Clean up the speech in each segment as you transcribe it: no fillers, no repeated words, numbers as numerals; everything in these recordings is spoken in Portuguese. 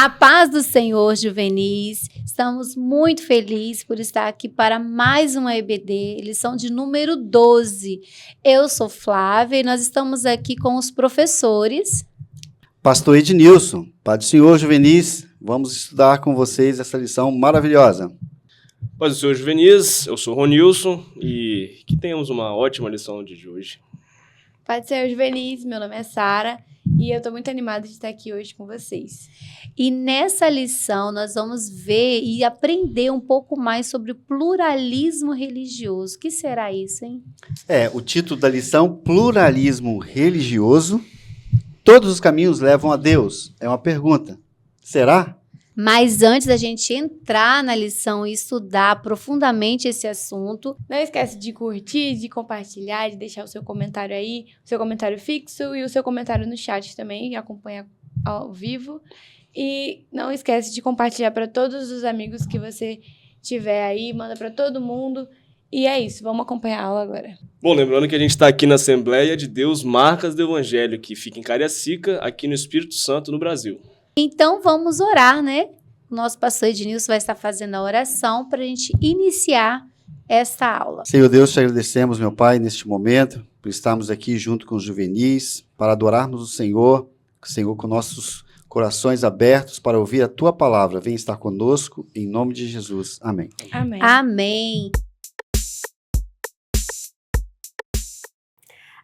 A paz do Senhor, juvenis. Estamos muito felizes por estar aqui para mais uma EBD, lição de número 12. Eu sou Flávia e nós estamos aqui com os professores. Pastor Ednilson, Pai do Senhor, juvenis, vamos estudar com vocês essa lição maravilhosa. Paz do Senhor, juvenis, eu sou Ronilson e que tenhamos uma ótima lição de hoje. Paz do Senhor, juvenis, meu nome é Sara. E eu estou muito animada de estar aqui hoje com vocês. E nessa lição nós vamos ver e aprender um pouco mais sobre o pluralismo religioso. O que será isso, hein? O título da lição, Pluralismo Religioso. Todos os caminhos levam a Deus? É uma pergunta. Será? Mas antes da gente entrar na lição e estudar profundamente esse assunto, não esquece de curtir, de compartilhar, de deixar o seu comentário aí, o seu comentário fixo e o seu comentário no chat também, acompanha ao vivo. E não esquece de compartilhar para todos os amigos que você tiver aí, manda para todo mundo. E é isso, vamos acompanhar a aula agora. Bom, lembrando que a gente está aqui na Assembleia de Deus Marcas do Evangelho, que fica em Cariacica, aqui no Espírito Santo, no Brasil. Então vamos orar, né? O nosso pastor Ednilson vai estar fazendo a oração para a gente iniciar esta aula. Senhor Deus, te agradecemos, meu Pai, neste momento, por estarmos aqui junto com os juvenis, para adorarmos o Senhor com nossos corações abertos para ouvir a Tua palavra. Vem estar conosco, em nome de Jesus. Amém. Amém. Amém.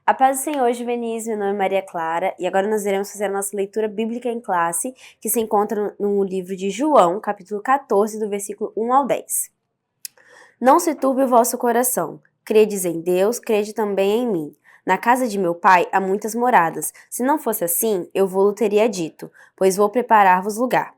A paz do Senhor, juvenis, meu nome é Maria Clara e agora nós iremos fazer a nossa leitura bíblica em classe, que se encontra no livro de João, capítulo 14, do versículo 1 ao 10. Não se turbe o vosso coração, credes em Deus, crede também em mim. Na casa de meu pai há muitas moradas, se não fosse assim, eu vou-lo teria dito, pois vou preparar-vos lugar.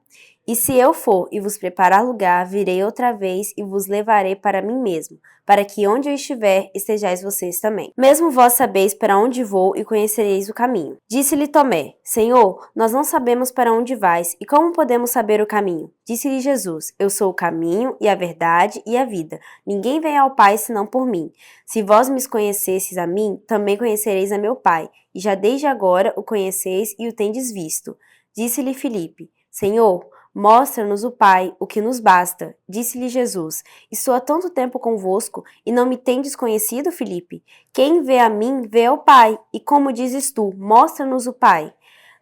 E se eu for e vos preparar lugar, virei outra vez e vos levarei para mim mesmo, para que onde eu estiver, estejais vocês também. Mesmo vós sabeis para onde vou e conhecereis o caminho. Disse-lhe Tomé, Senhor, nós não sabemos para onde vais, e como podemos saber o caminho? Disse-lhe Jesus, eu sou o caminho e a verdade e a vida. Ninguém vem ao Pai senão por mim. Se vós me conhecesseis a mim, também conhecereis a meu Pai, e já desde agora o conheceis e o tendes visto. Disse-lhe Filipe, Senhor, mostra-nos o Pai, o que nos basta. Disse-lhe Jesus, estou há tanto tempo convosco, e não me tendes conhecido, Filipe? Quem vê a mim, vê ao Pai. E como dizes tu, mostra-nos o Pai.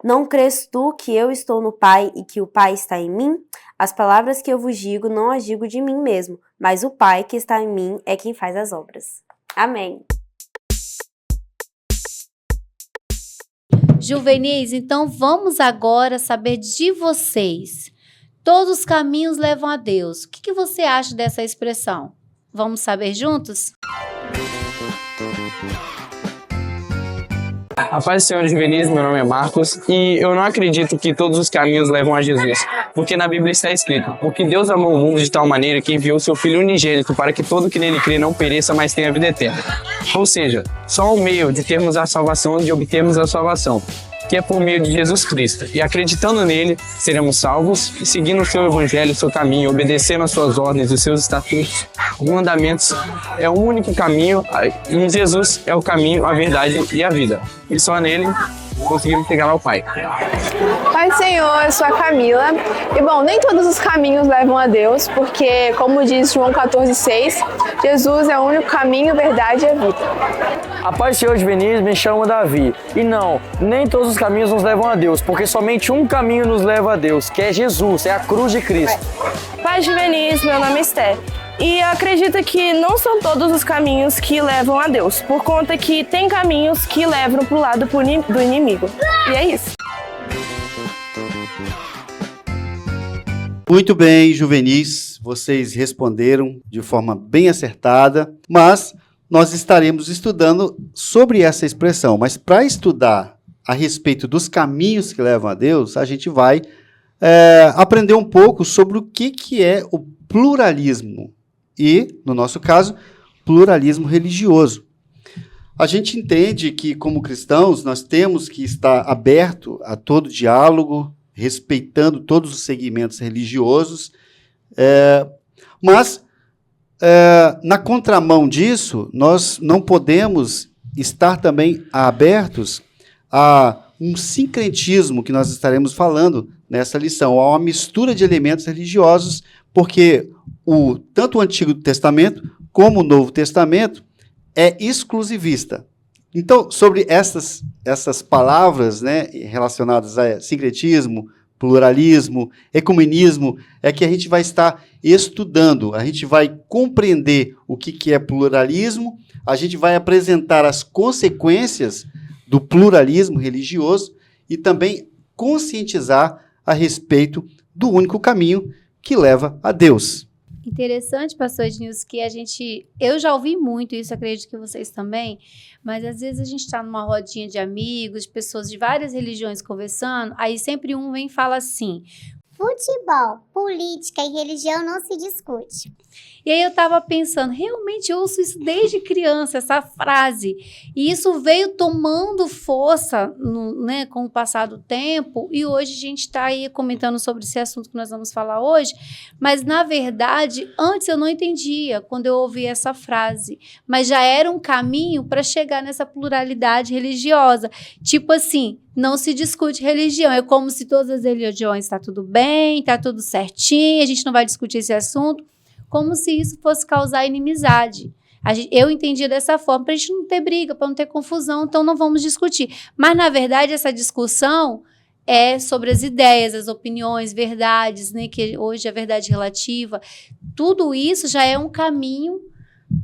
Não crês tu que eu estou no Pai e que o Pai está em mim? As palavras que eu vos digo, não as digo de mim mesmo, mas o Pai que está em mim é quem faz as obras. Amém. Juvenis, então vamos agora saber de vocês. Todos os caminhos levam a Deus. O que você acha dessa expressão? Vamos saber juntos? A paz do Senhor, juvenis, meu nome é Marcos e eu não acredito que todos os caminhos levam a Jesus, porque na Bíblia está escrito, porque Deus amou o mundo de tal maneira que enviou seu Filho unigênito para que todo que nele crê não pereça, mas tenha vida eterna. Ou seja, só um meio de termos a salvação, de obtermos a salvação, que é por meio de Jesus Cristo. E acreditando nele, seremos salvos e seguindo o seu evangelho, o seu caminho, obedecendo as suas ordens, os seus estatutos, os mandamentos, é o único caminho. E Jesus é o caminho, a verdade e a vida. E só nele conseguimos chegar ao Pai. Pai do Senhor, eu sou a Camila. E bom, nem todos os caminhos levam a Deus, porque, como diz João 14,6, Jesus é o único caminho, verdade e a vida. A paz do Senhor, juvenis, me chamo Davi. E não, nem todos os caminhos nos levam a Deus, porque somente um caminho nos leva a Deus, que é Jesus, é a cruz de Cristo. Paz juvenis, meu nome é Esther. E acredita que não são todos os caminhos que levam a Deus, por conta que tem caminhos que levam para o lado do inimigo. E é isso. Muito bem, juvenis, vocês responderam de forma bem acertada, mas nós estaremos estudando sobre essa expressão. Mas para estudar a respeito dos caminhos que levam a Deus, a gente vai aprender um pouco sobre o que é o pluralismo. E, no nosso caso, pluralismo religioso. A gente entende que, como cristãos, nós temos que estar aberto a todo diálogo, respeitando todos os segmentos religiosos, mas, na contramão disso, nós não podemos estar também abertos a um sincretismo que nós estaremos falando nessa lição. Há uma mistura de elementos religiosos, porque tanto o Antigo Testamento como o Novo Testamento é exclusivista. Então, sobre essas palavras, né, relacionadas a sincretismo, pluralismo, ecumenismo, é que a gente vai estar estudando, a gente vai compreender o que é pluralismo, a gente vai apresentar as consequências do pluralismo religioso e também conscientizar a respeito do único caminho que leva a Deus. Interessante, pastor Ednilson, que eu já ouvi muito isso, acredito que vocês também, mas às vezes a gente está numa rodinha de amigos, de pessoas de várias religiões conversando, aí sempre um vem e fala assim: futebol, política e religião não se discute. E aí eu estava pensando, realmente eu ouço isso desde criança, essa frase. E isso veio tomando força né, com o passar do tempo. E hoje a gente está aí comentando sobre esse assunto que nós vamos falar hoje. Mas, na verdade, antes eu não entendia quando eu ouvi essa frase. Mas já era um caminho para chegar nessa pluralidade religiosa. Tipo assim, não se discute religião. É como se todas as religiões está tudo bem, está tudo certinho, a gente não vai discutir esse assunto. Como se isso fosse causar inimizade. Eu entendia dessa forma, para a gente não ter briga, para não ter confusão, então não vamos discutir. Mas, na verdade, essa discussão é sobre as ideias, as opiniões, verdades, né, que hoje é verdade relativa. Tudo isso já é um caminho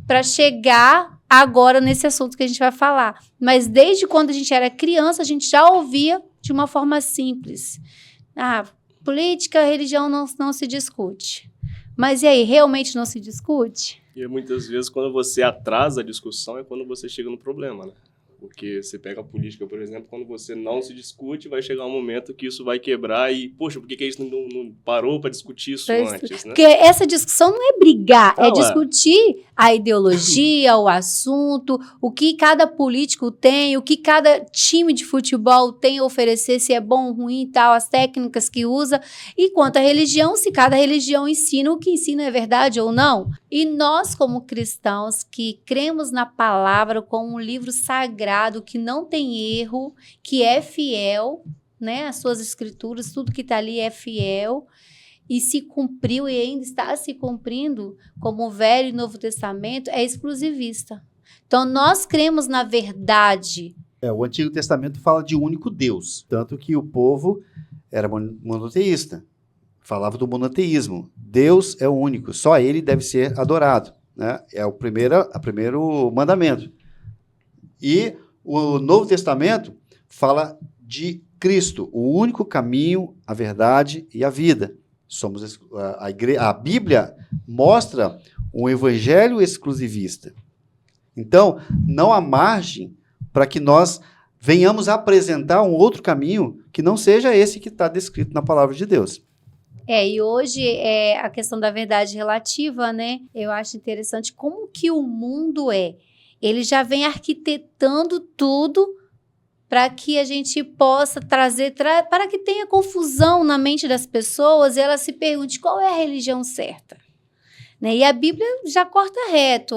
para chegar agora nesse assunto que a gente vai falar. Mas desde quando a gente era criança, a gente já ouvia de uma forma simples. Política, religião não se discute. Mas e aí, realmente não se discute? E muitas vezes, quando você atrasa a discussão, é quando você chega no problema, né? Porque você pega a política, por exemplo, quando você não se discute, vai chegar um momento que isso vai quebrar e, poxa, por que a gente não parou para discutir isso antes, né? Porque essa discussão não é brigar, é discutir a ideologia, o assunto, o que cada político tem, o que cada time de futebol tem a oferecer, se é bom ou ruim e tal, as técnicas que usa. E quanto à religião, se cada religião ensina o que ensina é verdade ou não. E nós, como cristãos, que cremos na palavra como um livro sagrado, que não tem erro, que é fiel, né? As suas escrituras, tudo que está ali é fiel e se cumpriu e ainda está se cumprindo, como o Velho e Novo Testamento, é exclusivista. Então, nós cremos na verdade. O Antigo Testamento fala de um único Deus, tanto que o povo era monoteísta, falava do monoteísmo. Deus é o único, só ele deve ser adorado, né? É o primeiro mandamento. E o Novo Testamento fala de Cristo, o único caminho, a verdade e a vida. A Bíblia mostra um evangelho exclusivista. Então, não há margem para que nós venhamos a apresentar um outro caminho que não seja esse que está descrito na palavra de Deus. E hoje a questão da verdade relativa, né? Eu acho interessante como que o mundo é. Ele já vem arquitetando tudo para que a gente possa trazer, para que tenha confusão na mente das pessoas e elas se perguntem qual é a religião certa. Né? E a Bíblia já corta reto,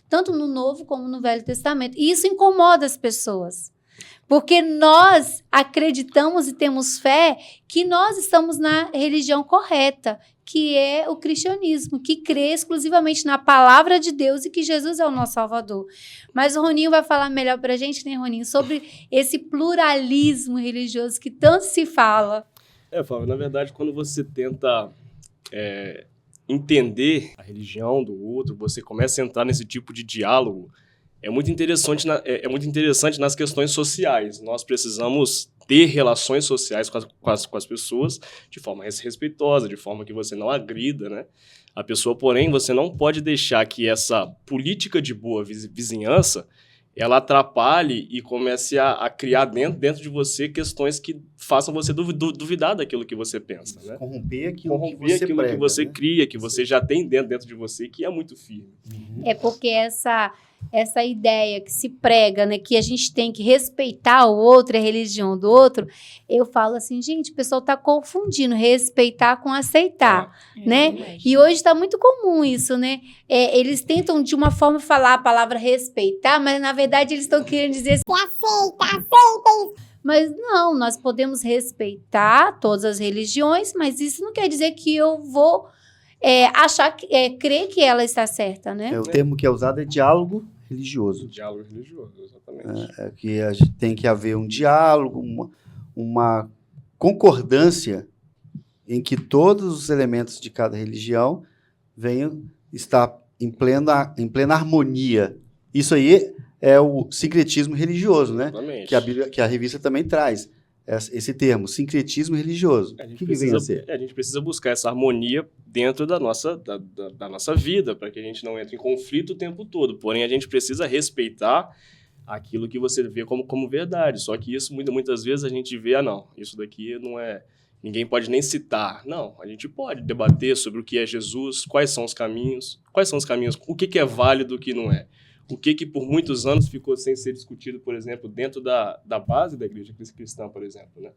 tanto no Novo como no Velho Testamento. E isso incomoda as pessoas. Porque nós acreditamos e temos fé que nós estamos na religião correta, que é o cristianismo, que crê exclusivamente na palavra de Deus e que Jesus é o nosso Salvador. Mas o Roninho vai falar melhor para a gente, né, Roninho, sobre esse pluralismo religioso que tanto se fala. Flávio, na verdade, quando você tenta entender a religião do outro, você começa a entrar nesse tipo de diálogo. É muito interessante nas questões sociais. Nós precisamos ter relações sociais com as pessoas de forma respeitosa, de forma que você não agrida, né, a pessoa. Porém, você não pode deixar que essa política de boa vizinhança ela atrapalhe e comece a criar dentro de você questões que façam você duvidar daquilo que você pensa, né? Corromper aquilo que você cria, que você já tem dentro de você, que é muito firme. É porque essa ideia que se prega, né, que a gente tem que respeitar o outro, a religião do outro, eu falo assim, gente, o pessoal está confundindo respeitar com aceitar, né? E hoje está muito comum isso, né? Eles tentam de uma forma falar a palavra respeitar, mas na verdade eles estão querendo dizer assim, aceita isso. Mas não, nós podemos respeitar todas as religiões, mas isso não quer dizer que eu vou crer que ela está certa, né? O termo que é usado é diálogo religioso. Diálogo religioso, exatamente. Que tem que haver um diálogo, uma concordância em que todos os elementos de cada religião venham estar em plena harmonia. Isso aí é o sincretismo religioso, né? Exatamente. Que a revista também traz esse termo, sincretismo religioso. O que vem a ser? A gente precisa buscar essa harmonia dentro da nossa vida, para que a gente não entre em conflito o tempo todo. Porém, a gente precisa respeitar aquilo que você vê como verdade. Só que isso, muitas vezes, a gente vê, não, isso daqui não é... Ninguém pode nem citar. Não, a gente pode debater sobre o que é Jesus, quais são os caminhos, o que é válido e o que não é. O que por muitos anos ficou sem ser discutido, por exemplo, dentro da base da igreja cristã, por exemplo, né?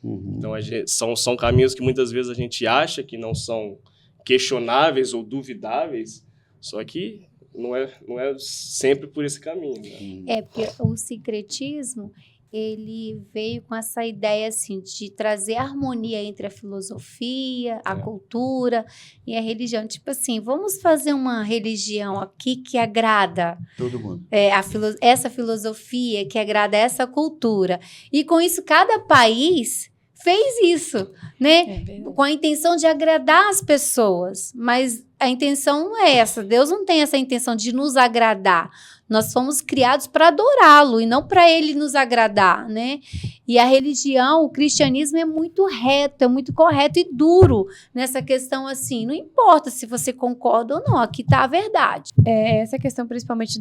Então, são caminhos que muitas vezes a gente acha que não são questionáveis ou duvidáveis, só que não é sempre por esse caminho, né? Porque o sincretismo, ele veio com essa ideia assim, de trazer harmonia entre a filosofia, a cultura e a religião. Tipo assim, vamos fazer uma religião aqui que agrada todo mundo. Essa filosofia que agrada essa cultura. E com isso, cada país fez isso, né? Com a intenção de agradar as pessoas. Mas a intenção não é essa. Deus não tem essa intenção de nos agradar. Nós fomos criados para adorá-lo e não para ele nos agradar, né? E a religião, o cristianismo é muito reto, é muito correto e duro nessa questão assim. Não importa se você concorda ou não, aqui está a verdade. Essa questão principalmente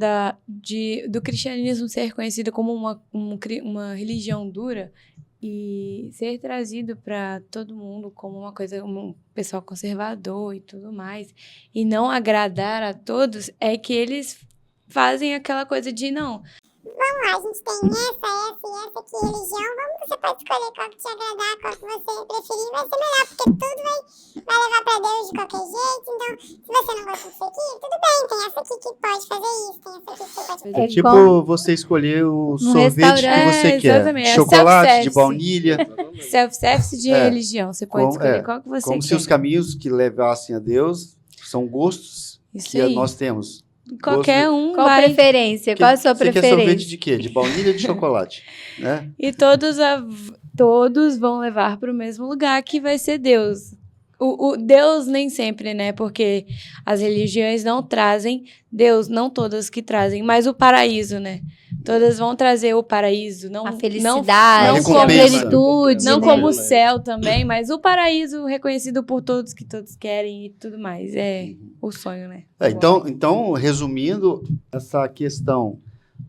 do cristianismo ser reconhecido como uma religião dura e ser trazido para todo mundo como uma coisa, um pessoal conservador e tudo mais, e não agradar a todos, é que eles fazem aquela coisa de não. Vamos lá, a gente tem essa aqui religião. Você pode escolher qual que te agradar, qual que você preferir, vai ser melhor, porque tudo vai levar pra Deus de qualquer jeito. Então, se você não gosta disso aqui, tudo bem, tem essa aqui que pode fazer isso, tem essa aqui que você pode fazer É tipo você escolher o sorvete que você quer. Exatamente. Chocolate, de baunilha. Self-service de religião. Você pode escolher qual que você quer. Como se os caminhos que levassem a Deus são gostos que nós temos. Qualquer um Qual a preferência? Qual a sua preferência? Você quer sorvete de quê? De baunilha ou de chocolate? Né? E todos vão levar para o mesmo lugar, que vai ser Deus. O Deus nem sempre, né? Porque as religiões não trazem Deus, não todas que trazem, mas o paraíso, né? Todas vão trazer o paraíso, não a felicidade, não a plenitude, não né? como o céu também, mas o paraíso reconhecido por todos que todos querem e tudo mais. É o sonho, né? Então, resumindo, essa questão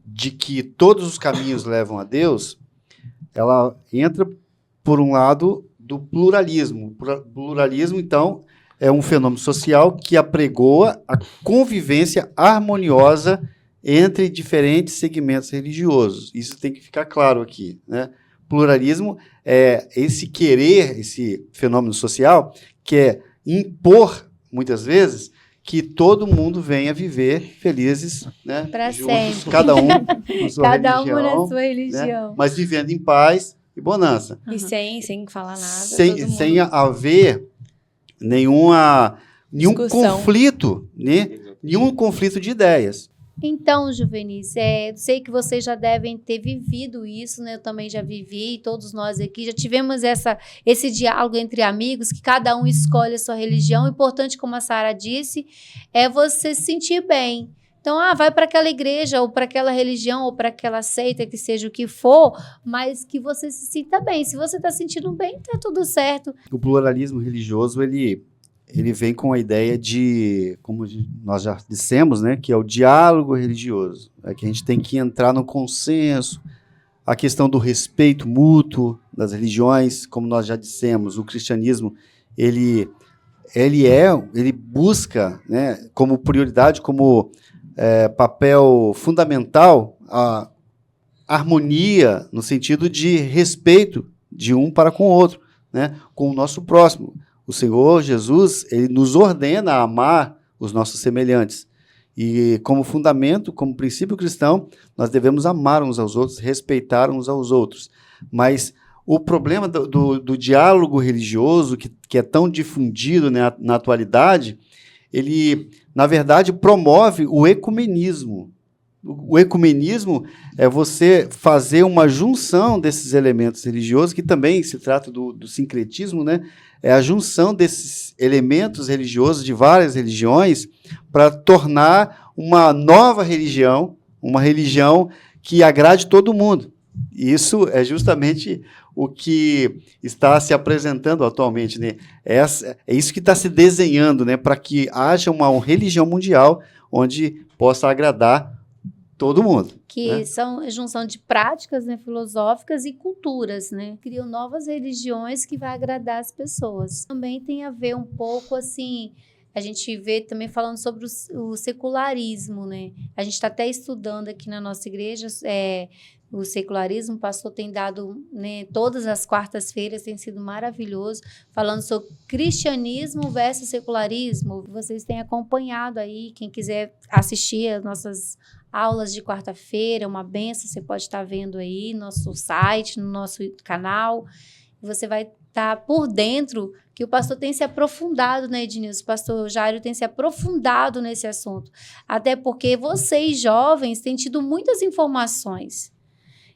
de que todos os caminhos levam a Deus, ela entra por um lado do pluralismo. Pluralismo, então, é um fenômeno social que apregoa a convivência harmoniosa entre diferentes segmentos religiosos. Isso tem que ficar claro aqui, né? Pluralismo é esse fenômeno social que é impor, muitas vezes, que todo mundo venha viver felizes, né? Para juntos, sempre. cada um na sua cada religião, um na sua religião. Né? Mas vivendo em paz e bonança. E sem falar nada. Sem haver nenhum conflito, né? Nenhum conflito de ideias. Então, Juvenis, sei que vocês já devem ter vivido isso, né? Eu também já vivi, todos nós aqui já tivemos esse diálogo entre amigos, que cada um escolhe a sua religião. O importante, como a Sara disse, é você se sentir bem. Então, vai para aquela igreja, ou para aquela religião, ou para aquela seita, que seja o que for, mas que você se sinta bem. Se você está sentindo bem, tá tudo certo. O pluralismo religioso, ele vem com a ideia de, como nós já dissemos, né, que é o diálogo religioso. É que a gente tem que entrar no consenso, a questão do respeito mútuo das religiões, como nós já dissemos, o cristianismo, ele busca, né, como prioridade, como papel fundamental, a harmonia no sentido de respeito de um para com o outro, né, com o nosso próximo. O Senhor Jesus, ele nos ordena a amar os nossos semelhantes. E como fundamento, como princípio cristão, nós devemos amar uns aos outros, respeitar uns aos outros. Mas o problema do diálogo religioso, que é tão difundido, né, na atualidade, ele, na verdade, promove o ecumenismo. O ecumenismo é você fazer uma junção desses elementos religiosos, que também se trata do sincretismo, né? É a junção desses elementos religiosos de várias religiões para tornar uma nova religião, uma religião que agrade todo mundo. E isso é justamente o que está se apresentando atualmente, né? É isso que está se desenhando, né? Para que haja uma religião mundial onde possa agradar todo mundo. Que né? são a junção de práticas, né, filosóficas e culturas, né? Criam novas religiões que vai agradar as pessoas. Também tem a ver um pouco, assim, a gente vê também falando sobre o secularismo, né? A gente está até estudando aqui na nossa igreja o secularismo. O pastor tem dado, né, todas as quartas-feiras, tem sido maravilhoso, falando sobre cristianismo versus secularismo. Vocês têm acompanhado aí, quem quiser assistir as nossas aulas de quarta-feira, uma benção, você pode estar vendo aí no nosso site, no nosso canal. Você vai estar por dentro que o pastor tem se aprofundado, né, Ednilson? O pastor Jairo tem se aprofundado nesse assunto. Até porque vocês, jovens, têm tido muitas informações.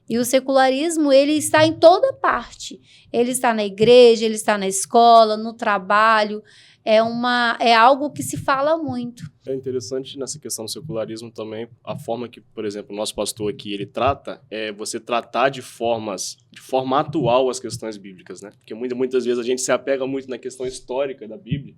E o secularismo, ele está em toda parte. Ele está na igreja, ele está na escola, no trabalho. É algo que se fala muito. É interessante nessa questão do secularismo também, a forma que, por exemplo, o nosso pastor aqui, ele trata, é você tratar de forma atual as questões bíblicas, né? Porque muitas vezes a gente se apega muito na questão histórica da Bíblia,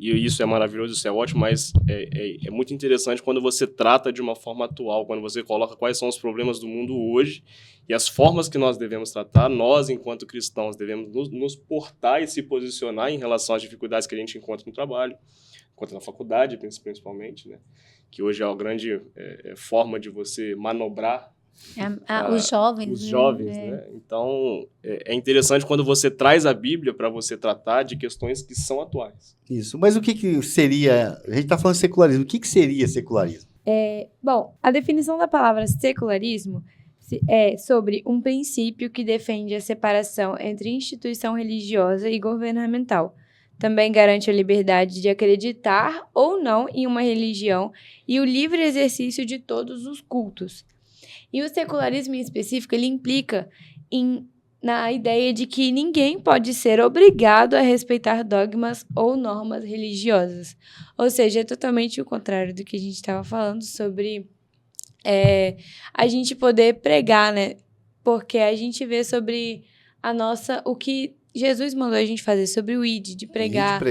e isso é maravilhoso, isso é ótimo, mas é muito interessante quando você trata de uma forma atual, quando você coloca quais são os problemas do mundo hoje e as formas que nós devemos tratar. Nós, enquanto cristãos, devemos nos portar e se posicionar em relação às dificuldades que a gente encontra no trabalho, encontra na faculdade, principalmente, né? Que hoje é a grande forma de você manobrar os jovens. Né? Então, é interessante quando você traz a Bíblia para você tratar de questões que são atuais. Isso. Mas o que seria... A gente está falando de secularismo. O que seria secularismo? Bom, a definição da palavra secularismo é sobre um princípio que defende a separação entre instituição religiosa e governamental. Também garante a liberdade de acreditar ou não em uma religião e o livre exercício de todos os cultos. E o secularismo em específico, ele implica na ideia de que ninguém pode ser obrigado a respeitar dogmas ou normas religiosas. Ou seja, é totalmente o contrário do que a gente estava falando sobre a gente poder pregar, né? Porque a gente vê sobre o que Jesus mandou a gente fazer sobre o ID, de pregar.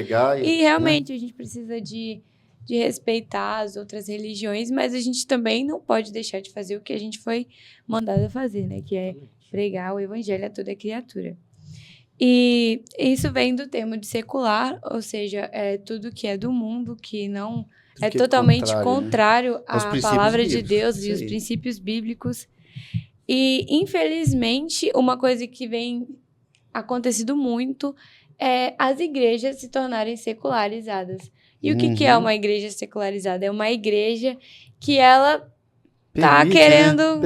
E realmente, né, a gente precisa de respeitar as outras religiões, mas a gente também não pode deixar de fazer o que a gente foi mandado a fazer, né? Que é pregar o evangelho a toda criatura. E isso vem do termo de secular, ou seja, é tudo que é do mundo, que não é totalmente contrário à palavra de Deus e os princípios bíblicos. E, infelizmente, uma coisa que vem acontecido muito é as igrejas se tornarem secularizadas. E o que é uma igreja secularizada? É uma igreja que ela está querendo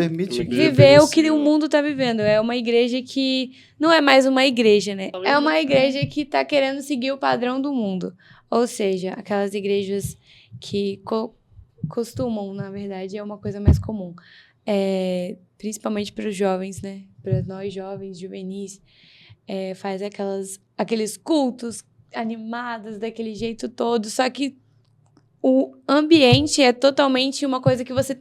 viver o que o mundo está vivendo. É uma igreja que não é mais uma igreja, né? É uma igreja que está querendo seguir o padrão do mundo. Ou seja, aquelas igrejas que costumam, na verdade, é uma coisa mais comum. Principalmente para os jovens, né? Para nós jovens, juvenis, faz aqueles cultos animados daquele jeito todo, só que o ambiente é totalmente uma coisa que você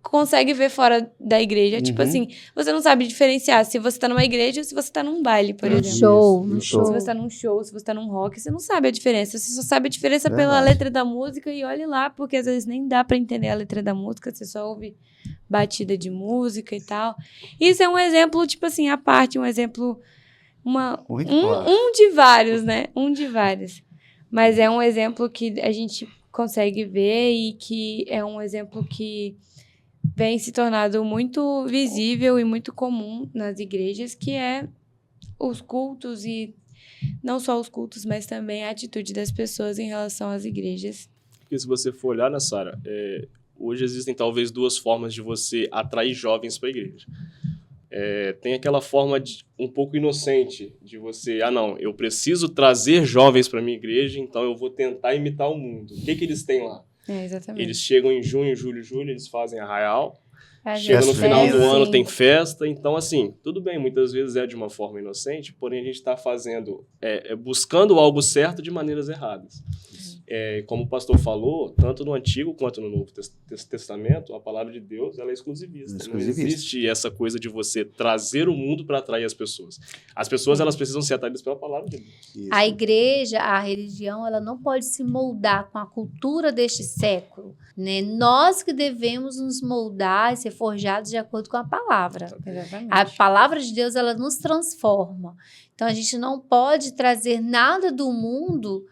consegue ver fora da igreja. Tipo assim, você não sabe diferenciar se você tá numa igreja ou se você tá num baile, por exemplo. No show. Se você tá num show, se você tá num rock, você não sabe a diferença. Você só sabe a diferença pela letra da música e olhe lá, porque às vezes nem dá pra entender a letra da música, você só ouve batida de música e tal. Isso é um exemplo, tipo assim, à parte, um exemplo... Um de vários, né? Um de vários. Mas é um exemplo que a gente consegue ver e que é um exemplo que vem se tornando muito visível e muito comum nas igrejas, que é os cultos e não só os cultos, mas também a atitude das pessoas em relação às igrejas. porque se você for olhar, Sara, hoje existem talvez duas formas de você atrair jovens para a igreja. Tem aquela forma um pouco inocente de você, não, eu preciso trazer jovens para minha igreja, então eu vou tentar imitar o mundo. O que eles têm lá? Exatamente. Eles chegam em junho, julho, eles fazem arraial. A Chega no gente final do sim. ano, tem festa. Então, assim, tudo bem, muitas vezes é de uma forma inocente, porém a gente está fazendo, buscando algo certo de maneiras erradas. Como o pastor falou, tanto no Antigo quanto no Novo Testamento, a palavra de Deus ela é exclusivista. Não existe essa coisa de você trazer o mundo para atrair as pessoas. As pessoas elas precisam ser atraídas pela palavra de Deus. Isso. A igreja, a religião, ela não pode se moldar com a cultura deste século, né? Nós que devemos nos moldar e ser forjados de acordo com a palavra. Exatamente. A palavra de Deus, ela nos transforma. Então, a gente não pode trazer nada do mundo,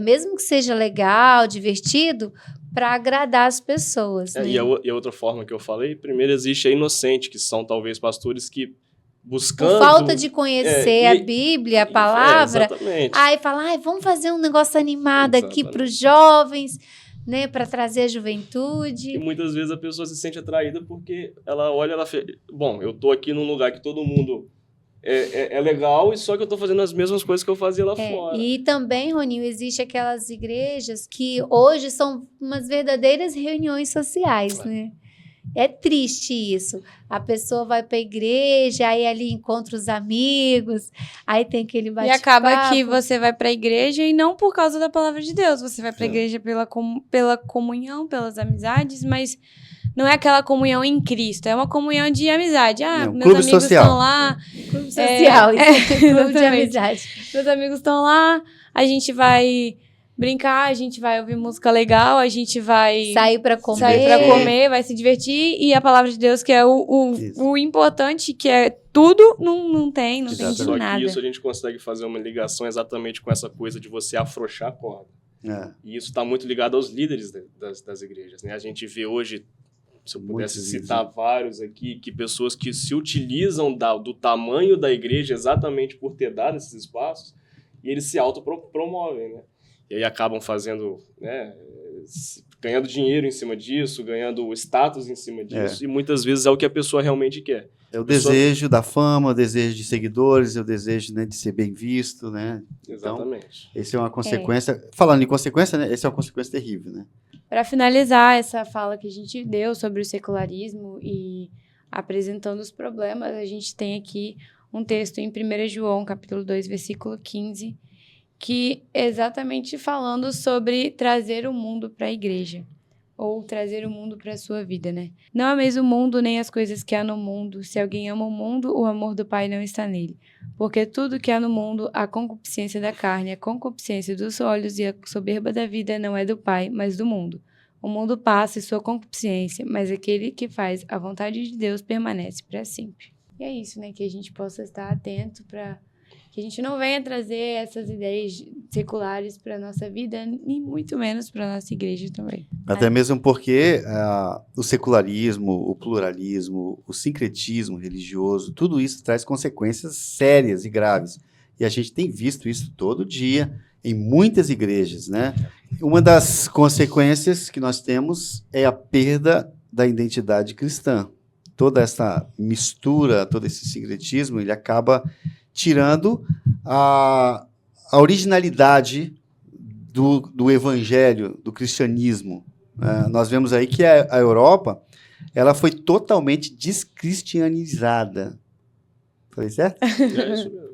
mesmo que seja legal, divertido, para agradar as pessoas. Né? E a outra forma que eu falei, primeiro existe a inocente, que são talvez pastores que buscando... Por falta de conhecer a Bíblia, a palavra, exatamente. aí fala, vamos fazer um negócio animado aqui para os jovens, né, para trazer a juventude. E muitas vezes a pessoa se sente atraída porque ela olha, bom, eu tô aqui num lugar que todo mundo é legal, e só que eu tô fazendo as mesmas coisas que eu fazia lá fora. E também, Roninho, existe aquelas igrejas que hoje são umas verdadeiras reuniões sociais, né? É triste isso. A pessoa vai para a igreja, aí ali encontra os amigos, aí tem aquele bate-papo. E acaba que você vai para a igreja e não por causa da palavra de Deus. Você vai para a igreja pela comunhão, pelas amizades, mas não é aquela comunhão em Cristo. É uma comunhão de amizade. Meus clube amigos social. estão lá. Clube social, isso é clube de amizade. Meus amigos estão lá, a gente vai brincar, a gente vai ouvir música legal, a gente vai sair para comer, vai se divertir, e a palavra de Deus, que é o importante, que é tudo, não tem de nada. Só que isso a gente consegue fazer uma ligação exatamente com essa coisa de você afrouxar a corda. E isso está muito ligado aos líderes das igrejas, né? A gente vê hoje, se eu pudesse citar vários aqui, que pessoas que se utilizam do tamanho da igreja exatamente por ter dado esses espaços, e eles se autopromovem, né? E aí acabam fazendo, né, ganhando dinheiro em cima disso, ganhando status em cima disso, e muitas vezes é o que a pessoa realmente quer. É o desejo da fama, o desejo de seguidores, é o desejo, né, de ser bem visto, né? Exatamente. Então, essa é uma consequência... Falando em consequência, né, essa é uma consequência terrível, né? Para finalizar essa fala que a gente deu sobre o secularismo e apresentando os problemas, a gente tem aqui um texto em 1 João, capítulo 2, versículo 15, que exatamente falando sobre trazer o mundo para a igreja, ou trazer o mundo para a sua vida, né? Não ameis o mundo, nem as coisas que há no mundo. Se alguém ama o mundo, o amor do Pai não está nele. Porque tudo que há no mundo, a concupiscência da carne, a concupiscência dos olhos e a soberba da vida não é do Pai, mas do mundo. O mundo passa e sua concupiscência, mas aquele que faz a vontade de Deus permanece para sempre. E é isso, né? Que a gente possa estar atento para que a gente não venha trazer essas ideias seculares para a nossa vida, nem muito menos para a nossa igreja também. Até mesmo porque o secularismo, o pluralismo, o sincretismo religioso, tudo isso traz consequências sérias e graves. E a gente tem visto isso todo dia em muitas igrejas, né? Uma das consequências que nós temos é a perda da identidade cristã. Toda essa mistura, todo esse sincretismo, ele acaba tirando a originalidade do evangelho, do cristianismo. Nós vemos aí que a Europa ela foi totalmente descristianizada. Falei certo? É isso mesmo.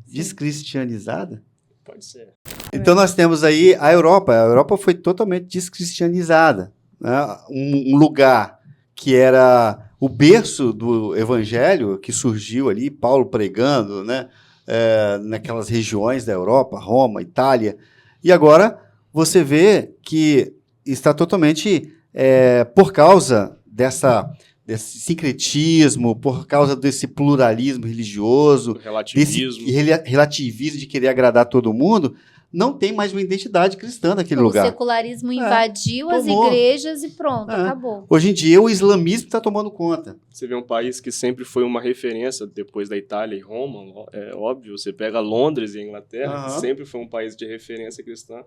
Descristianizada? Pode ser. Então nós temos aí a Europa foi totalmente descristianizada, né? Um lugar que era o berço do evangelho, que surgiu ali, Paulo pregando, né? Naquelas regiões da Europa, Roma, Itália, e agora você vê que está totalmente por causa desse sincretismo, por causa desse pluralismo religioso, relativismo. desse relativismo de querer agradar todo mundo, não tem mais uma identidade cristã naquele lugar. O secularismo invadiu as igrejas e pronto, acabou. Hoje em dia o islamismo está tomando conta. Você vê um país que sempre foi uma referência depois da Itália e Roma, é óbvio, você pega Londres e a Inglaterra, que sempre foi um país de referência cristã.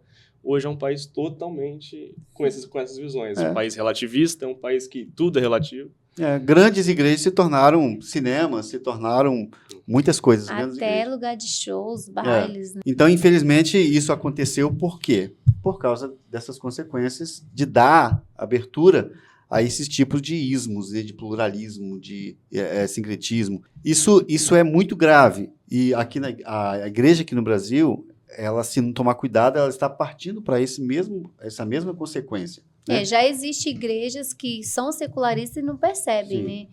hoje é um país totalmente com essas visões. É. Um país relativista, é um país que tudo é relativo. Grandes igrejas se tornaram cinemas, se tornaram muitas coisas. grandes Até igrejas. lugar de shows, bailes, né? Então, infelizmente, isso aconteceu por quê? Por causa dessas consequências de dar abertura a esses tipos de ismos, de pluralismo, de sincretismo. Isso é muito grave. E aqui a igreja aqui no Brasil, ela, se não tomar cuidado, ela está partindo para essa mesma consequência. Né? Já existem igrejas que são secularistas e não percebem, Sim. né?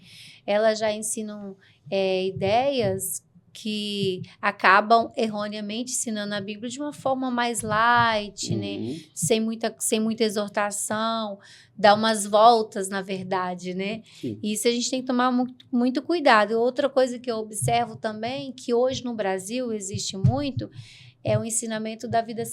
Elas já ensinam ideias que acabam erroneamente ensinando a Bíblia de uma forma mais light, né? Sem muita exortação, dá umas voltas, na verdade, né? Sim. Isso a gente tem que tomar muito cuidado. Outra coisa que eu observo também, que hoje no Brasil existe muito, é o ensinamento da vida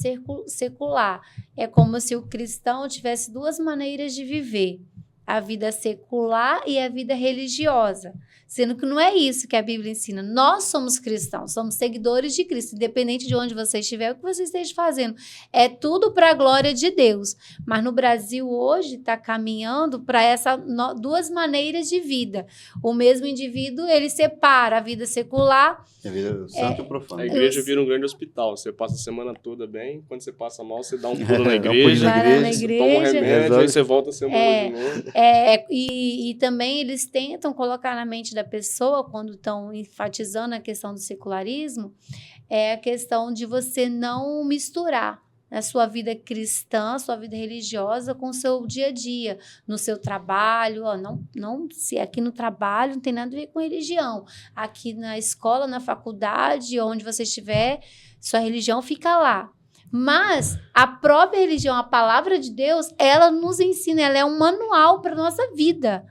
secular. É como se o cristão tivesse duas maneiras de viver: a vida secular e a vida religiosa. Sendo que não é isso que a Bíblia ensina. Nós somos cristãos, somos seguidores de Cristo, independente de onde você estiver, o que você esteja fazendo. É tudo para a glória de Deus. Mas no Brasil hoje está caminhando para essas duas maneiras de vida. O mesmo indivíduo, ele separa a vida secular. A vida santa e profana. A igreja vira um grande hospital. Você passa a semana toda bem, quando você passa mal, você dá um pulo na Dá um pulo igreja, na igreja, na você igreja. toma um remédio, Resolve. aí você volta a semana de novo. E também eles tentam colocar na mente da pessoa, quando estão enfatizando a questão do secularismo, é a questão de você não misturar a sua vida cristã, a sua vida religiosa com o seu dia a dia, no seu trabalho. Se aqui no trabalho não tem nada a ver com religião. Aqui na escola, na faculdade, onde você estiver, sua religião fica lá. Mas a própria religião, a palavra de Deus, ela nos ensina, ela é um manual para a nossa vida.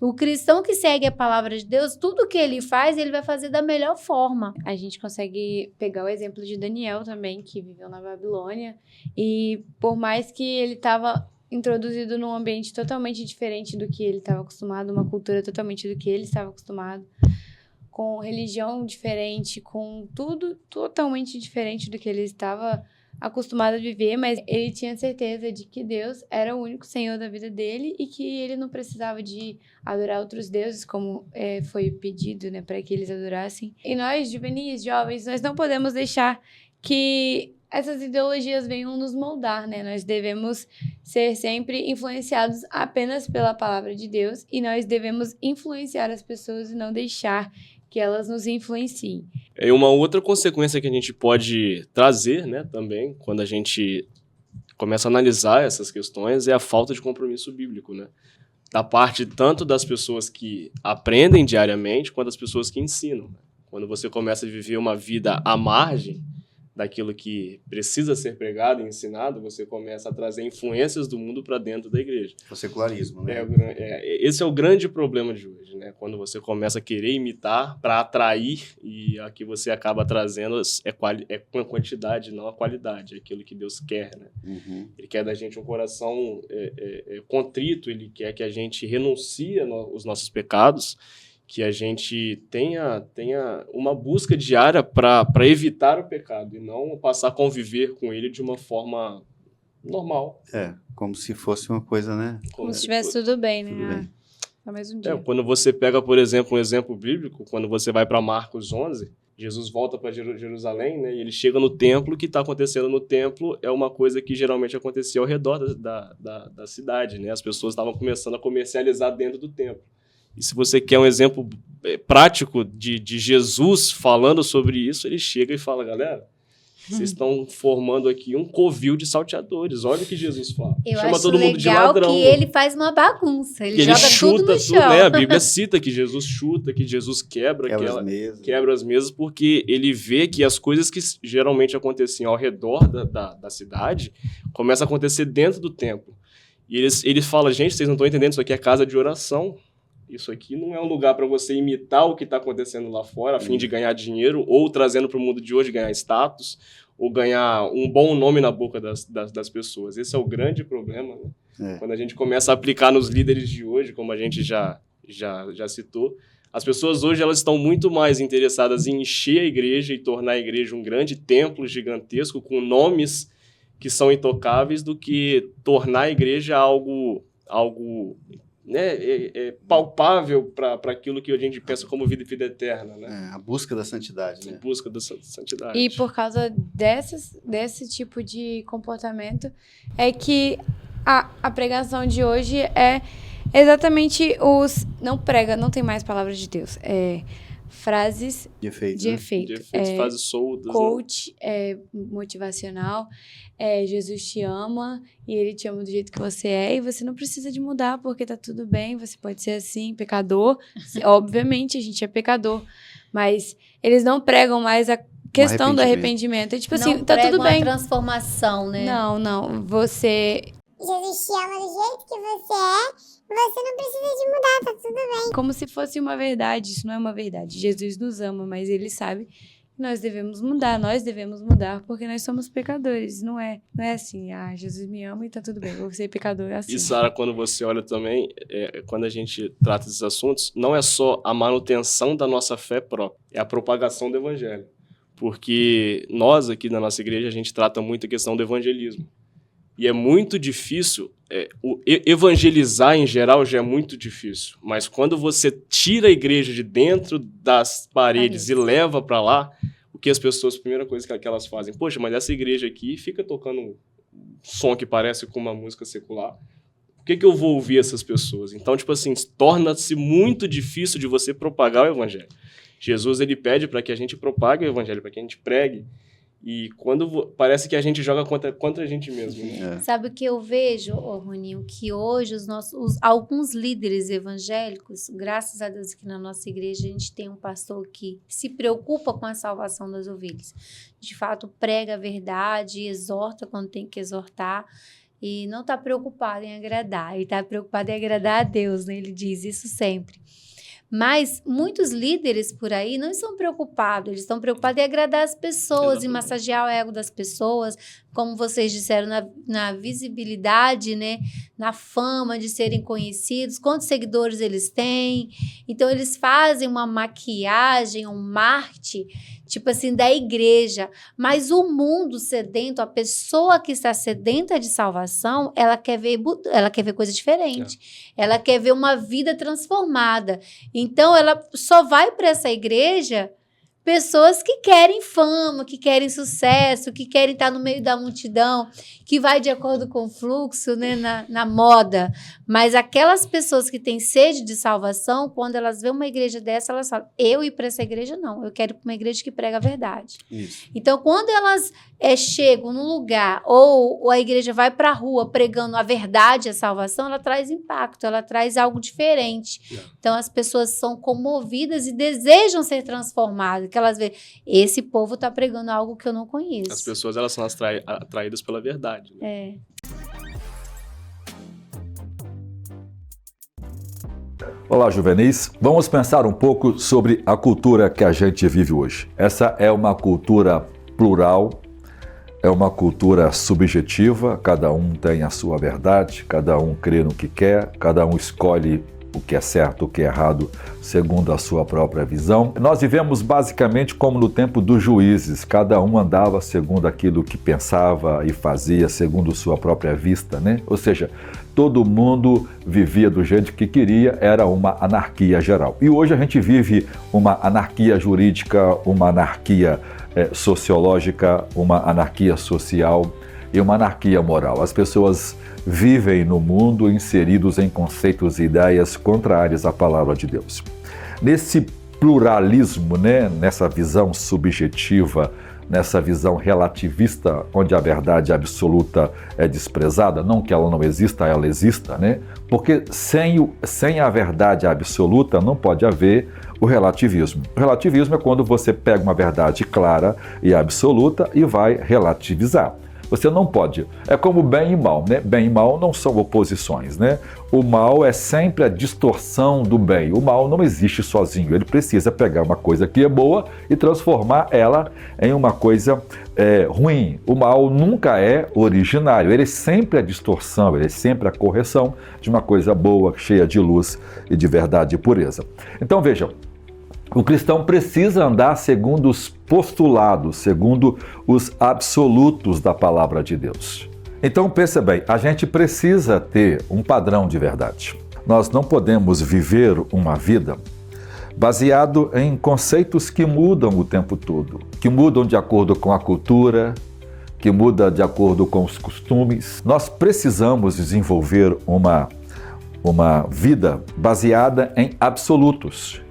O cristão que segue a palavra de Deus, tudo que ele faz, ele vai fazer da melhor forma. A gente consegue pegar o exemplo de Daniel também, que viveu na Babilônia. E por mais que ele estava introduzido num ambiente totalmente diferente do que ele estava acostumado, uma cultura totalmente do que ele estava acostumado, com religião diferente, com tudo totalmente diferente do que ele estava acostumado a viver, mas ele tinha certeza de que Deus era o único Senhor da vida dele e que ele não precisava de adorar outros deuses, como foi pedido, né, para que eles adorassem. E nós, juvenis, jovens, nós não podemos deixar que essas ideologias venham nos moldar, né? Nós devemos ser sempre influenciados apenas pela palavra de Deus e nós devemos influenciar as pessoas e não deixar que elas nos influenciem. E uma outra consequência que a gente pode trazer, né, também, quando a gente começa a analisar essas questões, é a falta de compromisso bíblico, né? Da parte tanto das pessoas que aprendem diariamente, quanto das pessoas que ensinam. Quando você começa a viver uma vida à margem daquilo que precisa ser pregado e ensinado, você começa a trazer influências do mundo para dentro da igreja. O secularismo, né? Esse é o grande problema de hoje, né? Quando você começa a querer imitar para atrair, e aqui você acaba trazendo é com a quantidade, não a qualidade, é aquilo que Deus quer, né? Ele quer da gente um coração contrito, ele quer que a gente renuncie os nossos pecados, que a gente tenha uma busca diária para evitar o pecado e não passar a conviver com ele de uma forma normal. Como se fosse uma coisa, né? Como se estivesse tudo bem, né? Tudo bem. Só mais um dia. Quando você pega, por exemplo, um exemplo bíblico, quando você vai para Marcos 11, Jesus volta para Jerusalém, né, e ele chega no templo. O que está acontecendo no templo é uma coisa que geralmente acontecia ao redor da cidade, né? As pessoas estavam começando a comercializar dentro do templo. E se você quer um exemplo prático de Jesus falando sobre isso, ele chega e fala: galera, vocês estão formando aqui um covil de salteadores. Olha o que Jesus fala. Eu Chama acho todo mundo de legal ladrão. que ele faz uma bagunça. Ele joga chuta tudo no chão. né? A Bíblia cita que Jesus chuta, que Jesus quebra as mesas, porque ele vê que as coisas que geralmente aconteciam ao redor da cidade começam a acontecer dentro do templo. E ele fala: gente, vocês não estão entendendo, isso aqui é casa de oração. Isso aqui não é um lugar para você imitar o que está acontecendo lá fora, a fim de ganhar dinheiro, ou trazendo para o mundo de hoje ganhar status, ou ganhar um bom nome na boca das pessoas. Esse é o grande problema, né? Quando a gente começa a aplicar nos líderes de hoje, como a gente já citou, as pessoas hoje elas estão muito mais interessadas em encher a igreja e tornar a igreja um grande templo gigantesco com nomes que são intocáveis do que tornar a igreja algo né, palpável para aquilo que a gente pensa como vida e vida eterna, né? A busca da santidade, né? A busca da santidade. E por causa desse tipo de comportamento é que a pregação de hoje é exatamente não tem mais palavras de Deus, frases De efeito. De efeitos, frases soltas. Coach, motivacional, Jesus te ama e ele te ama do jeito que você é e você não precisa de mudar porque tá tudo bem, você pode ser assim, pecador. Obviamente a gente é pecador, mas eles não pregam mais a questão do arrependimento. É tipo assim, Não tá tudo bem. a transformação, né? Não, você... Jesus te ama do jeito que você não precisa de mudar, tá tudo bem. Como se fosse uma verdade, isso não é uma verdade. Jesus nos ama, mas ele sabe que nós devemos mudar porque nós somos pecadores. Não é assim, Jesus me ama e tá tudo bem, vou ser pecador assim. E Sara, quando você olha também, quando a gente trata desses assuntos, não é só a manutenção da nossa fé própria, é a propagação do evangelho. Porque nós aqui na nossa igreja, a gente trata muito a questão do evangelismo. E é muito difícil, evangelizar em geral já é muito difícil, mas quando você tira a igreja de dentro das paredes e leva para lá, o que as pessoas, a primeira coisa que elas fazem, poxa, mas essa igreja aqui fica tocando um som que parece com uma música secular, por que eu vou ouvir essas pessoas? Então, tipo assim, torna-se muito difícil de você propagar o evangelho. Jesus, ele pede para que a gente propague o evangelho, para que a gente pregue. E parece que a gente joga contra a gente mesmo. Né? Sabe o que eu vejo, Roninho? Que hoje alguns líderes evangélicos, graças a Deus que na nossa igreja a gente tem um pastor que se preocupa com a salvação das ovelhas. De fato, prega a verdade, exorta quando tem que exortar. E não está preocupado em agradar. Ele está preocupado em agradar a Deus, né? Ele diz isso sempre. Mas muitos líderes por aí não estão preocupados, eles estão preocupados em agradar as pessoas, em massagear o ego das pessoas, como vocês disseram, na visibilidade, né? Na fama de serem conhecidos, quantos seguidores eles têm. Então, eles fazem uma maquiagem, um marketing, tipo assim, da igreja. Mas o mundo sedento, a pessoa que está sedenta de salvação, ela quer ver coisa diferente. Ela quer ver uma vida transformada. Então, ela só vai para essa igreja pessoas que querem fama, que querem sucesso, que querem estar no meio da multidão, que vai de acordo com o fluxo, né, na moda. Mas aquelas pessoas que têm sede de salvação, quando elas veem uma igreja dessa, elas falam, eu ir para essa igreja não, eu quero ir para uma igreja que prega a verdade. Isso. Então, quando elas chegam num lugar, ou a igreja vai para a rua pregando a verdade, a salvação, ela traz impacto, ela traz algo diferente. Então, as pessoas são comovidas e desejam ser transformadas, que elas veem, esse povo está pregando algo que eu não conheço. As pessoas, elas são atraídas pela verdade. Né? Olá, juvenis. Vamos pensar um pouco sobre a cultura que a gente vive hoje. Essa é uma cultura plural, é uma cultura subjetiva, cada um tem a sua verdade, cada um crê no que quer, cada um escolhe o que é certo, o que é errado, segundo a sua própria visão. Nós vivemos basicamente como no tempo dos juízes, cada um andava segundo aquilo que pensava e fazia, segundo sua própria vista, né? Ou seja, todo mundo vivia do jeito que queria, era uma anarquia geral. E hoje a gente vive uma anarquia jurídica, uma anarquia sociológica, uma anarquia social e uma anarquia moral. As pessoas vivem no mundo inseridos em conceitos e ideias contrárias à palavra de Deus. Nesse pluralismo, né, nessa visão subjetiva, nessa visão relativista, onde a verdade absoluta é desprezada, não que ela não exista, ela exista, né? Porque sem a verdade absoluta não pode haver o relativismo. O relativismo é quando você pega uma verdade clara e absoluta e vai relativizar. Você não pode. É como bem e mal, né? Bem e mal não são oposições, né? O mal é sempre a distorção do bem. O mal não existe sozinho. Ele precisa pegar uma coisa que é boa e transformar ela em uma coisa ruim. O mal nunca é originário. Ele é sempre a distorção, ele é sempre a correção de uma coisa boa, cheia de luz e de verdade e pureza. Então vejam, O cristão precisa andar segundo os postulados, segundo os absolutos da palavra de Deus. Então, pensa bem, a gente precisa ter um padrão de verdade. Nós não podemos viver uma vida baseado em conceitos que mudam o tempo todo, que mudam de acordo com a cultura, que muda de acordo com os costumes. Nós precisamos desenvolver uma vida baseada em absolutos.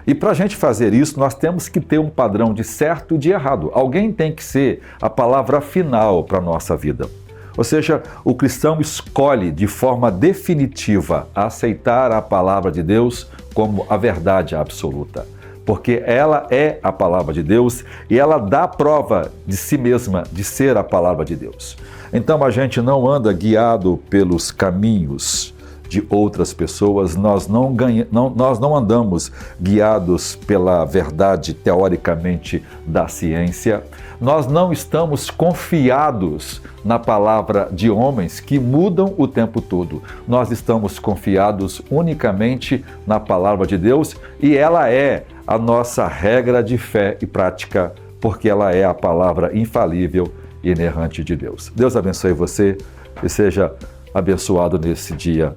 E para a gente fazer isso, nós temos que ter um padrão de certo e de errado. Alguém tem que ser a palavra final para a nossa vida. Ou seja, o cristão escolhe de forma definitiva aceitar a palavra de Deus como a verdade absoluta. Porque ela é a palavra de Deus e ela dá prova de si mesma de ser a palavra de Deus. Então a gente não anda guiado pelos caminhos de outras pessoas, nós não andamos guiados pela verdade teoricamente da ciência, nós não estamos confiados na palavra de homens que mudam o tempo todo. Nós estamos confiados unicamente na palavra de Deus e ela é a nossa regra de fé e prática, porque ela é a palavra infalível e inerrante de Deus. Deus abençoe você e seja abençoado nesse dia.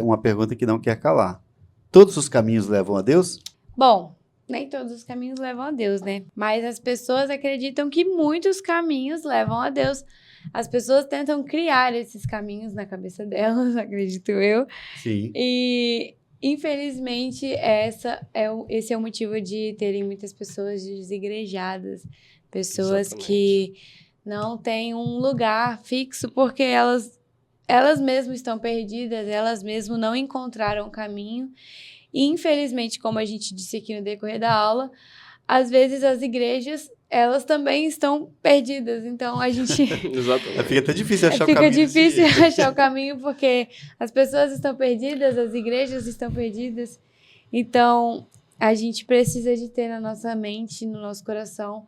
Uma pergunta que não quer calar. Todos os caminhos levam a Deus? Bom, nem todos os caminhos levam a Deus, né? Mas as pessoas acreditam que muitos caminhos levam a Deus. As pessoas tentam criar esses caminhos na cabeça delas, acredito eu. Sim. E, infelizmente, esse é o motivo de terem muitas pessoas desigrejadas. Pessoas Exatamente. que não têm um lugar fixo porque elas mesmas estão perdidas, elas mesmas não encontraram o caminho. E, infelizmente, como a gente disse aqui no decorrer da aula, às vezes as igrejas, elas também estão perdidas. Então, a gente... Exatamente. Fica até difícil achar o caminho. Fica difícil achar o caminho porque as pessoas estão perdidas, as igrejas estão perdidas. Então, a gente precisa de ter na nossa mente, no nosso coração,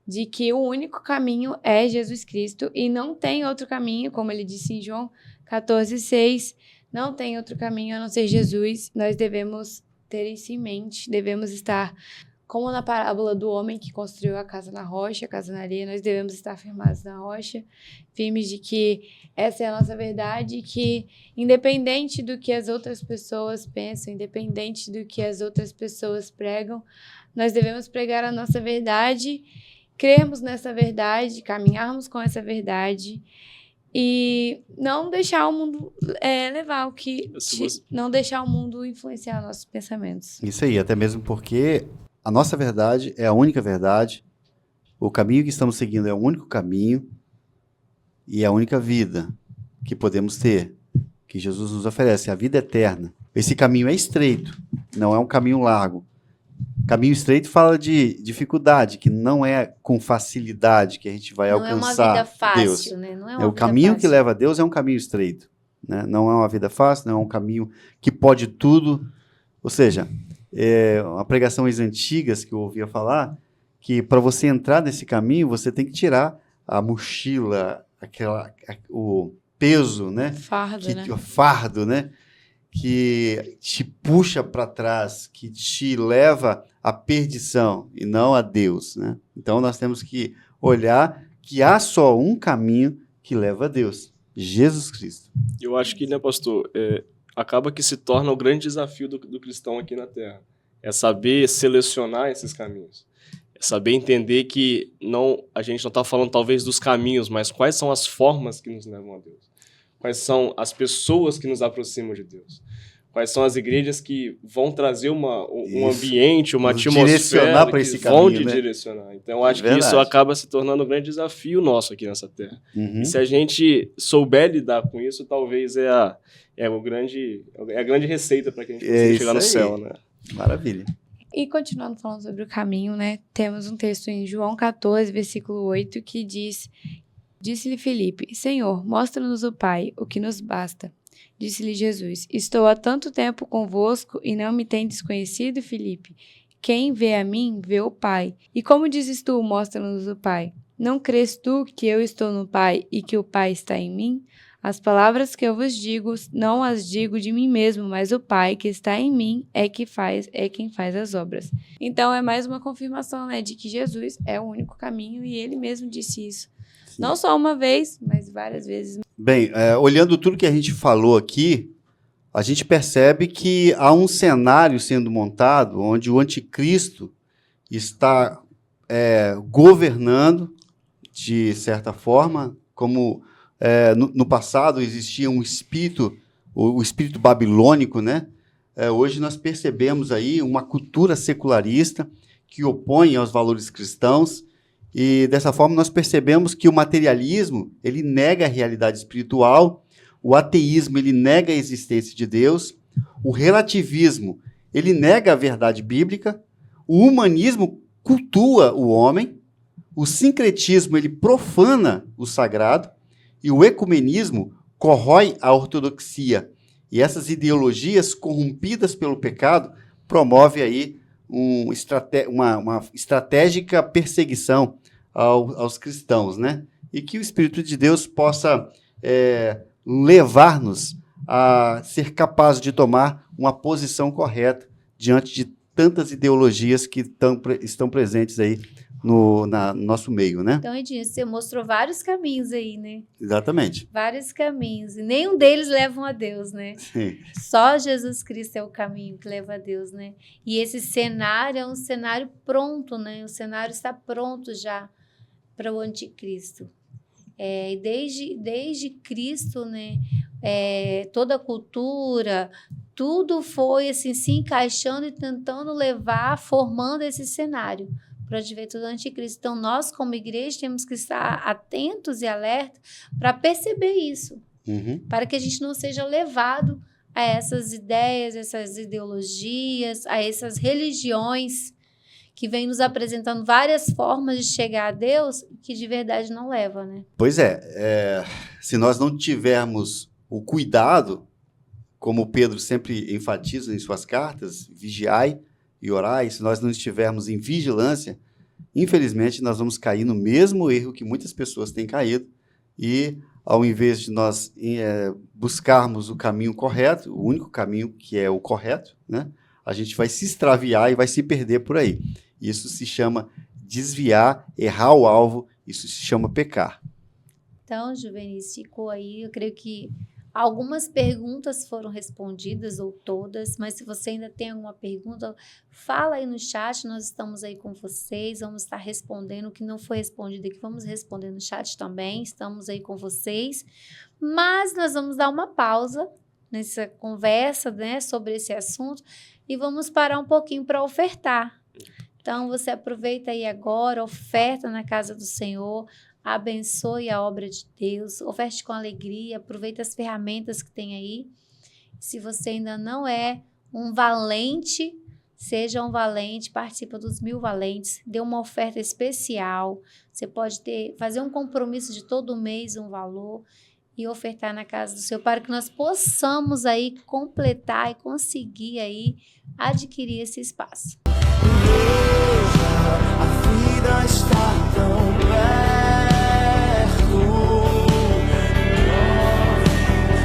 de que o único caminho é Jesus Cristo e não tem outro caminho, como ele disse em João 14,6, não tem outro caminho a não ser Jesus. Nós devemos ter isso em mente, devemos estar, como na parábola do homem que construiu a casa na rocha, a casa na areia, nós devemos estar firmados na rocha, firmes de que essa é a nossa verdade, que independente do que as outras pessoas pensam, independente do que as outras pessoas pregam, nós devemos pregar a nossa verdade, crermos nessa verdade, caminharmos com essa verdade e não deixar o mundo levar o que... Não deixar o mundo influenciar nossos pensamentos. Isso aí, até mesmo porque a nossa verdade é a única verdade, o caminho que estamos seguindo é o único caminho e é a única vida que podemos ter, que Jesus nos oferece, a vida eterna. Esse caminho é estreito, não é um caminho largo. Caminho estreito fala de dificuldade, que não é com facilidade que a gente vai alcançar Deus. Não é uma vida fácil, né? Não é uma o vida caminho fácil. que leva a Deus é um caminho estreito, né? Não é uma vida fácil, não é um caminho que pode tudo. Ou seja, uma pregação antigas que eu ouvia falar, que para você entrar nesse caminho, você tem que tirar a mochila, o peso, né? O fardo, né? Que te puxa para trás, que te leva à perdição e não a Deus, né? Então nós temos que olhar que há só um caminho que leva a Deus, Jesus Cristo. Eu acho que, né, pastor, acaba que se torna o grande desafio do cristão aqui na Terra. É saber selecionar esses caminhos. É saber entender que a gente não está falando talvez dos caminhos, mas quais são as formas que nos levam a Deus. Quais são as pessoas que nos aproximam de Deus? Quais são as igrejas que vão trazer um ambiente, uma atmosfera para esse que vão caminho, né? direcionar? Então, eu acho que isso acaba se tornando um grande desafio nosso aqui nessa terra. Uhum. E se a gente souber lidar com isso, talvez é a grande receita para que a gente consiga chegar no céu, né? Maravilha. E continuando falando sobre o caminho, né? Temos um texto em João 14, versículo 8, que diz... Disse-lhe Filipe, Senhor, mostra-nos o Pai, o que nos basta. Disse-lhe Jesus, estou há tanto tempo convosco e não me tendes conhecido, Filipe? Quem vê a mim, vê o Pai. E como dizes tu, mostra-nos o Pai? Não crês tu que eu estou no Pai e que o Pai está em mim? As palavras que eu vos digo, não as digo de mim mesmo, mas o Pai que está em mim é quem faz as obras. Então é mais uma confirmação, né, de que Jesus é o único caminho e ele mesmo disse isso. Sim. Não só uma vez, mas várias vezes. Bem, olhando tudo que a gente falou aqui, a gente percebe que há um cenário sendo montado onde o anticristo está governando, de certa forma, como no passado existia um espírito, o espírito babilônico, né? Hoje nós percebemos aí uma cultura secularista que opõe aos valores cristãos, e dessa forma nós percebemos que o materialismo, ele nega a realidade espiritual, o ateísmo, ele nega a existência de Deus, o relativismo, ele nega a verdade bíblica, o humanismo cultua o homem, o sincretismo, ele profana o sagrado, e o ecumenismo corrói a ortodoxia. E essas ideologias corrompidas pelo pecado promovem aí uma estratégica perseguição aos cristãos, né? E que o Espírito de Deus possa levar-nos a ser capazes de tomar uma posição correta diante de tantas ideologias que estão presentes aí no nosso meio, né? Então, Edinho, você mostrou vários caminhos aí, né? Exatamente. Vários caminhos. E nenhum deles levam a Deus, né? Sim. Só Jesus Cristo é o caminho que leva a Deus, né? E esse cenário é um cenário pronto, né? O cenário está pronto já para o anticristo. E desde Cristo, né? Toda a cultura, tudo foi assim, se encaixando e tentando levar, formando esse cenário para o advento do anticristo. Então, nós, como igreja, temos que estar atentos e alertas para perceber isso, para que a gente não seja levado a essas ideias, essas ideologias, a essas religiões que vêm nos apresentando várias formas de chegar a Deus que de verdade não leva, né? Pois se nós não tivermos o cuidado, como Pedro sempre enfatiza em suas cartas, vigiai e orai, se nós não estivermos em vigilância, infelizmente nós vamos cair no mesmo erro que muitas pessoas têm caído, e ao invés de nós buscarmos o caminho correto, o único caminho que é o correto, né, a gente vai se extraviar e vai se perder por aí. Isso se chama desviar, errar o alvo, isso se chama pecar. Então, Juvenis, ficou aí, eu creio que algumas perguntas foram respondidas, ou todas, mas se você ainda tem alguma pergunta, fala aí no chat, nós estamos aí com vocês, vamos estar respondendo o que não foi respondido aqui, vamos responder no chat também, estamos aí com vocês, mas nós vamos dar uma pausa nessa conversa, né, sobre esse assunto, e vamos parar um pouquinho para ofertar. Então, você aproveita aí agora, oferta na casa do Senhor, abençoe a obra de Deus, oferte com alegria, aproveita as ferramentas que tem aí. Se você ainda não é um valente, seja um valente, participa dos 1000 valentes, dê uma oferta especial. Você pode fazer um compromisso de todo mês, um valor, e ofertar na casa do Senhor, para que nós possamos aí completar e conseguir aí adquirir esse espaço. A vida está tão perto,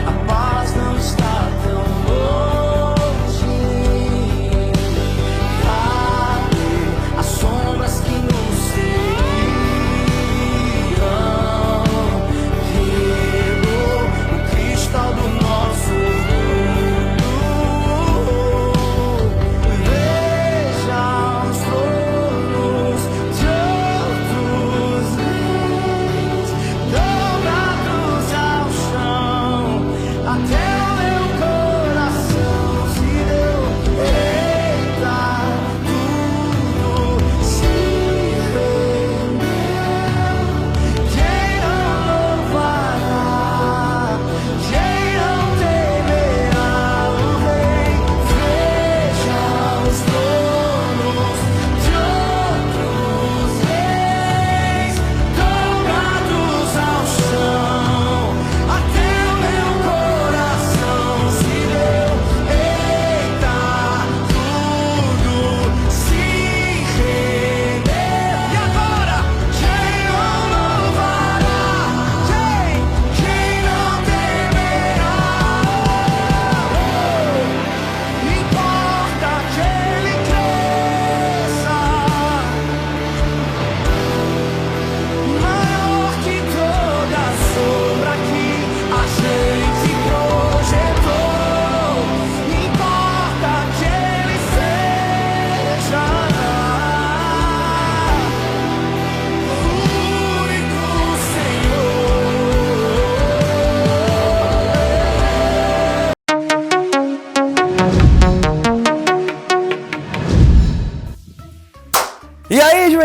a paz não está tão longe. Cadê as sombras que nos seguiam? Quebrou o cristal do nosso mundo. Veja os tronos de outros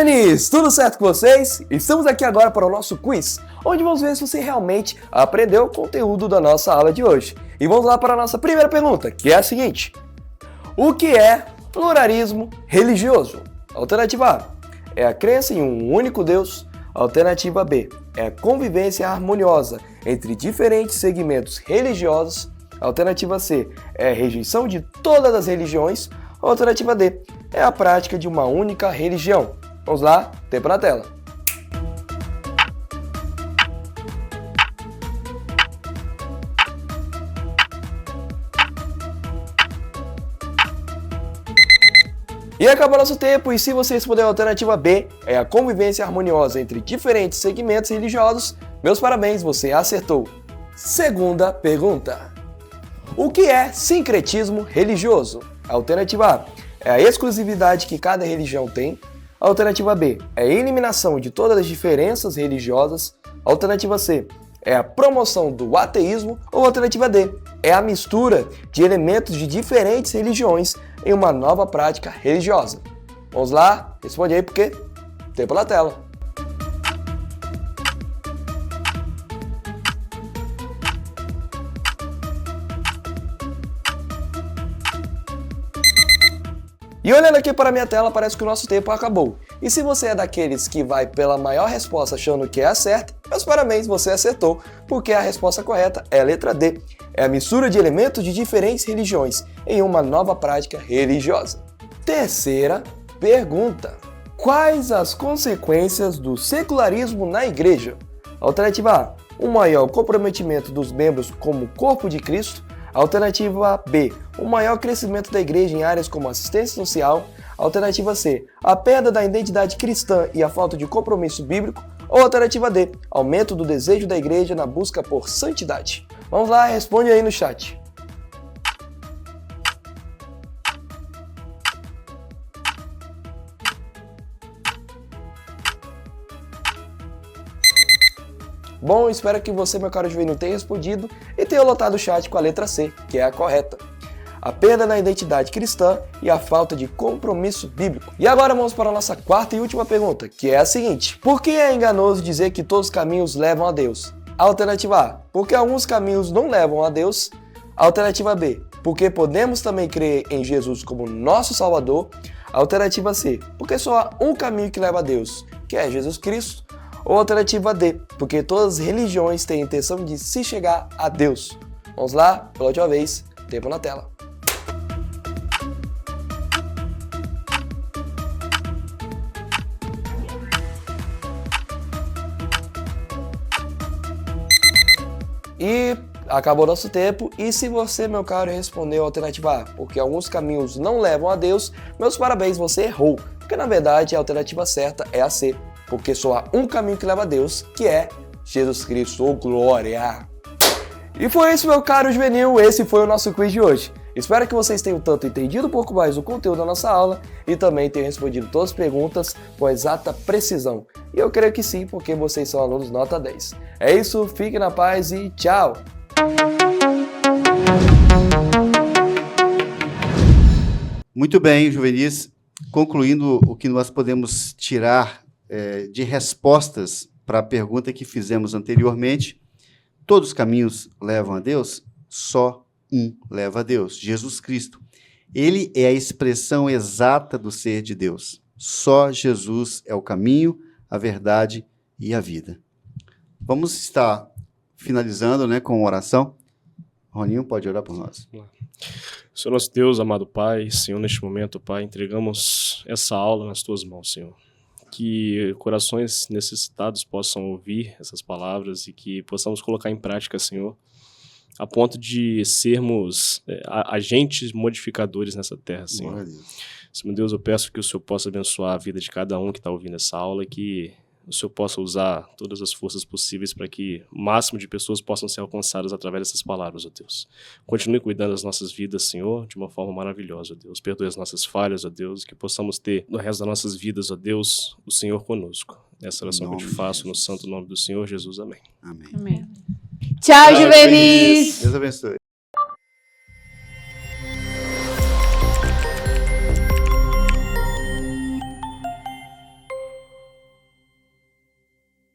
Juvenis, tudo certo com vocês? Estamos aqui agora para o nosso quiz, onde vamos ver se você realmente aprendeu o conteúdo da nossa aula de hoje. E vamos lá para a nossa primeira pergunta, que é a seguinte: o que é pluralismo religioso? Alternativa A é a crença em um único Deus. Alternativa B é a convivência harmoniosa entre diferentes segmentos religiosos. Alternativa C é a rejeição de todas as religiões. Alternativa D é a prática de uma única religião. Vamos lá, tempo na tela. E acabou nosso tempo, e se você respondeu a alternativa B, é a convivência harmoniosa entre diferentes segmentos religiosos, meus parabéns, você acertou. Segunda pergunta: o que é sincretismo religioso? Alternativa A é a exclusividade que cada religião tem. Alternativa B é a eliminação de todas as diferenças religiosas. Alternativa C é a promoção do ateísmo. Ou alternativa D é a mistura de elementos de diferentes religiões em uma nova prática religiosa. Vamos lá, responde aí porque tempo na tela. E olhando aqui para a minha tela, parece que o nosso tempo acabou. E se você é daqueles que vai pela maior resposta achando que é a certa, meus parabéns, você acertou, porque a resposta correta é a letra D. É a mistura de elementos de diferentes religiões em uma nova prática religiosa. Terceira pergunta: quais as consequências do secularismo na igreja? Alternativa A: um maior comprometimento dos membros como corpo de Cristo. Alternativa B: o maior crescimento da igreja em áreas como assistência social. Alternativa C: a perda da identidade cristã e a falta de compromisso bíblico. Ou alternativa D: aumento do desejo da igreja na busca por santidade. Vamos lá, responde aí no chat. Bom, espero que você, meu caro juvenil, tenha respondido e tenha lotado o chat com a letra C, que é a correta. A perda na identidade cristã e a falta de compromisso bíblico. E agora vamos para a nossa quarta e última pergunta, que é a seguinte: por que é enganoso dizer que todos os caminhos levam a Deus? Alternativa A: porque alguns caminhos não levam a Deus. Alternativa B: porque podemos também crer em Jesus como nosso Salvador. Alternativa C: porque só há um caminho que leva a Deus, que é Jesus Cristo. Ou alternativa D: porque todas as religiões têm a intenção de se chegar a Deus. Vamos lá, pela última vez, tempo na tela. E acabou nosso tempo, e se você, meu caro, respondeu a alternativa A, porque alguns caminhos não levam a Deus, meus parabéns, você errou, porque na verdade a alternativa certa é a C, porque só há um caminho que leva a Deus, que é Jesus Cristo, oh glória! E foi isso, meu caro juvenil, esse foi o nosso quiz de hoje. Espero que vocês tenham tanto entendido um pouco mais o conteúdo da nossa aula e também tenham respondido todas as perguntas com exata precisão. E eu creio que sim, porque vocês são alunos nota 10. É isso, fiquem na paz e tchau! Muito bem, juvenis. Concluindo o que nós podemos tirar de respostas para a pergunta que fizemos anteriormente, todos os caminhos levam a Deus? Só um leva a Deus, Jesus Cristo. Ele é a expressão exata do ser de Deus. Só Jesus é o caminho, a verdade e a vida. Vamos estar finalizando, com uma oração. Roninho, pode orar por nós. Senhor nosso Deus, amado Pai, Senhor, neste momento, Pai, entregamos essa aula nas Tuas mãos, Senhor. Que corações necessitados possam ouvir essas palavras e que possamos colocar em prática, Senhor, a ponto de sermos agentes modificadores nessa terra, Senhor. Senhor Deus, eu peço que o Senhor possa abençoar a vida de cada um que está ouvindo essa aula e que o Senhor possa usar todas as forças possíveis para que o máximo de pessoas possam ser alcançadas através dessas palavras, ó Deus. Continue cuidando das nossas vidas, Senhor, de uma forma maravilhosa, ó Deus. Perdoe as nossas falhas, ó Deus, que possamos ter no resto das nossas vidas, ó Deus, o Senhor conosco. Essa oração que eu te faço no santo nome do Senhor Jesus. Amém. Amém. Amém. Tchau, juvenis! Deus abençoe.